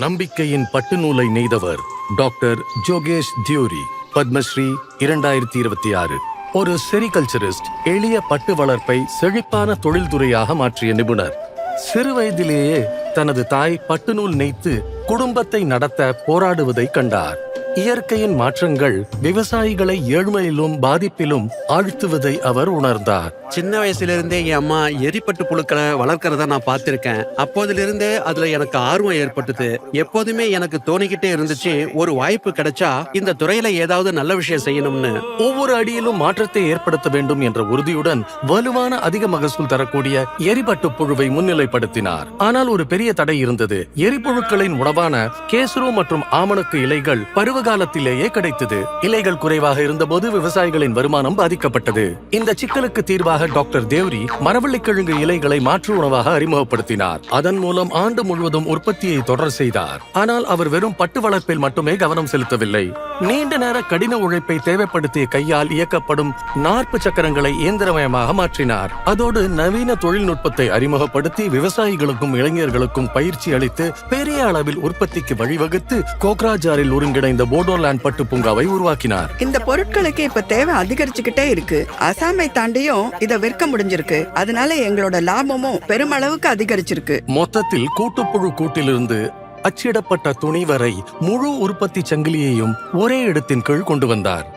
நம்பிக்கையின் பட்டு நூலை நெய்தவர் டாக்டர் ஜோகேஷ் தியோரி, பத்மஸ்ரீ 2026. ஒரு செரிகல்ச்சரிஸ்ட், எளிய பட்டு வளர்ப்பை செழிப்பான தொழில்துறையாக மாற்றிய நிபுணர். சிறுவயதிலேயே தனது தாய் பட்டுநூல் நெய்த்து குடும்பத்தை நடத்த போராடுவதை கண்டார். இயற்கையின் மாற்றங்கள் விவசாயிகளை ஏழ்மையிலும் பாதிப்பிலும் ஆழ்த்துவதை அவர் உணர்ந்தார். சின்ன வயசுல என் அம்மா எரிப்பட்டு புழுக்களை வளர்க்கறத நான் பார்த்திருக்கேன். அப்போதிலிருந்தே அதுல எனக்கு ஆர்வம் ஏற்பட்டது. எப்போதுமே எனக்கு தோணிக்கிட்டே இருந்துச்சு, ஒரு வாய்ப்பு கிடைச்சா இந்த துறையில ஏதாவது நல்ல விஷயம் செய்யணும்னு. ஒவ்வொரு அடியிலும் மாற்றத்தை ஏற்படுத்த வேண்டும் என்ற உறுதியுடன் வலுவான அதிக மகசூல் தரக்கூடிய எரிபட்டு புழுவை முன்னிலைப்படுத்தினார். ஆனால் ஒரு பெரிய தடை இருந்தது. எரிப்புழுக்களின் உணவான கேசுரு மற்றும் ஆமணக்கு இலைகள் பருவ காலத்திலேயே கிடைத்தது. இலைகள் குறைவாக இருந்தபோது விவசாயிகளின் வருமானம் பாதிக்கப்பட்டது. இந்த சிக்கலுக்கு தீர்வாக டாக்டர் தேவ்ரி மரவள்ளிக்கிழங்கு இலைகளை மாற்று உணவாக அறிமுகப்படுத்தினார். அதன் மூலம் ஆண்டு முழுவதும் உற்பத்தியை தொடர் செய்தார். ஆனால் அவர் வெறும் பட்டு வளர்ப்பில் மட்டுமே கவனம் செலுத்தவில்லை. நீண்ட நேர கடின உழைப்பை தேவைப்படுத்திய கையால் இயக்கப்படும் நாற்பு சக்கரங்களை இயந்திரமயமாக மாற்றினார். அதோடு நவீன தொழில்நுட்பத்தை அறிமுகப்படுத்தி விவசாயிகளுக்கும் இளைஞர்களுக்கும் பயிற்சி அளித்து பெரிய அளவில் உற்பத்திக்கு வழிவகுத்து கோக்ராஜாரில் ஒருங்கிணைந்த போடோலேண்ட் பட்டு பூங்காவை உருவாக்கினார். இந்த பொருட்களுக்கு இப்ப தேவை அதிகரிச்சுக்கிட்டே இருக்கு. அசாமை தாண்டியும் இதை விற்க முடிஞ்சிருக்கு. அதனால எங்களோட லாபமும் பெருமளவுக்கு அதிகரிச்சிருக்கு. மொத்தத்தில் கூட்டுப்புழு கூட்டிலிருந்து அச்சிடப்பட்ட துணி வரை முழு உற்பத்தி சங்கிலியையும் ஒரே இடத்தின் கீழ் கொண்டு வந்தார்.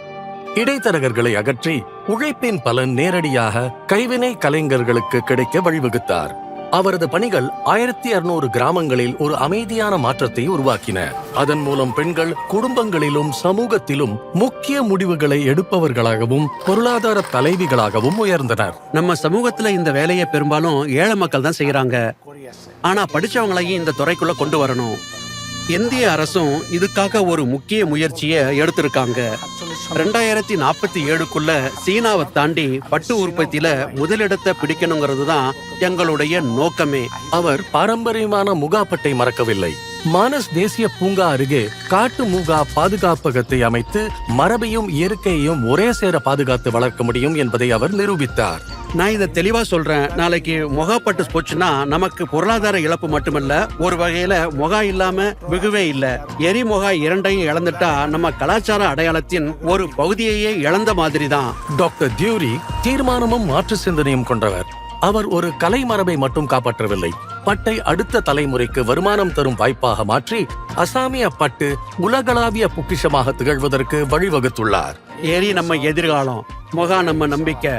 இடைத்தரகர்களை அகற்றி உழைப்பின் பலன் நேரடியாக கைவினை கலைஞர்களுக்கு கிடைக்க வழிவகுத்தார். அவரது பணிகள் 1600 கிராமங்களில் ஒரு அமைதியான மாற்றத்தை உருவாக்கின. அதன் மூலம் பெண்கள் குடும்பங்களிலும் சமூகத்திலும் முக்கிய முடிவுகளை எடுப்பவர்களாகவும் பொருளாதார தலைவிகளாகவும் உயர்ந்தனர். நம்ம சமூகத்துல இந்த வேலையை பெரும்பாலும் ஏழை மக்கள் தான் செய்யறாங்க. ஆனா படிச்சவங்களையும் இந்த துறைக்குள்ள கொண்டு வரணும். இந்திய அரசும் இதுக்காக ஒரு முக்கிய முயற்சியை எடுத்திருக்காங்க. 2047க்குள்ள சீனாவை தாண்டி பட்டு உற்பத்தியில முதலிடத்தை பிடிக்கணுங்கிறது தான் எங்களுடைய நோக்கமே. அவர் பாரம்பரியமான முகாப்பட்டை மறக்கவில்லை. மானஸ் தேசிய பூங்கா அருகே காட்டு மூகா பாதுகாப்பகத்தை அமைத்து மரபையும் இயற்கையையும் ஒரே சேர பாதுகாத்து வளர்க்க முடியும் என்பதை அவர் நிரூபித்தார். நான் இதை தெளிவா சொல்றேன். நாளைக்கு முகாப்பட்டு போச்சுன்னா நமக்கு பொருளாதார இழப்பு மட்டுமல்ல, ஒரு வகையில முகா இல்லாம வெகுவே இல்ல. எரி முகா இரண்டையும் இழந்துட்டா நம்ம கலாச்சார அடையாளத்தின் ஒரு பகுதியையே இழந்த மாதிரி தான். டாக்டர் தியூரி தீர்மானமும் மாற்று சிந்தனையும் கொண்டவர். அவர் ஒரு கலை மரபை மட்டும் காப்பாற்றவில்லை, பட்டை அடுத்த தலைமுறைக்கு வருமானம் தரும் வாய்ப்பாக மாற்றி அசாமிய பட்டு உலகளாவிய பொக்கிஷமாக திகழ்வதற்கு வழிவகுத்துள்ளார். எரி நம்ம எதிர்காலம், முகா நம்ம நம்பிக்கை,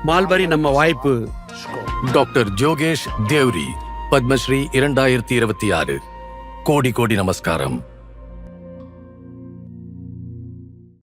மால்பரி நம்ம வாய்ப்பு. டாக்டர் ஜோகேஷ் தேவ்ரி, பத்மஸ்ரீ 2026. கோடி கோடி நமஸ்காரம்.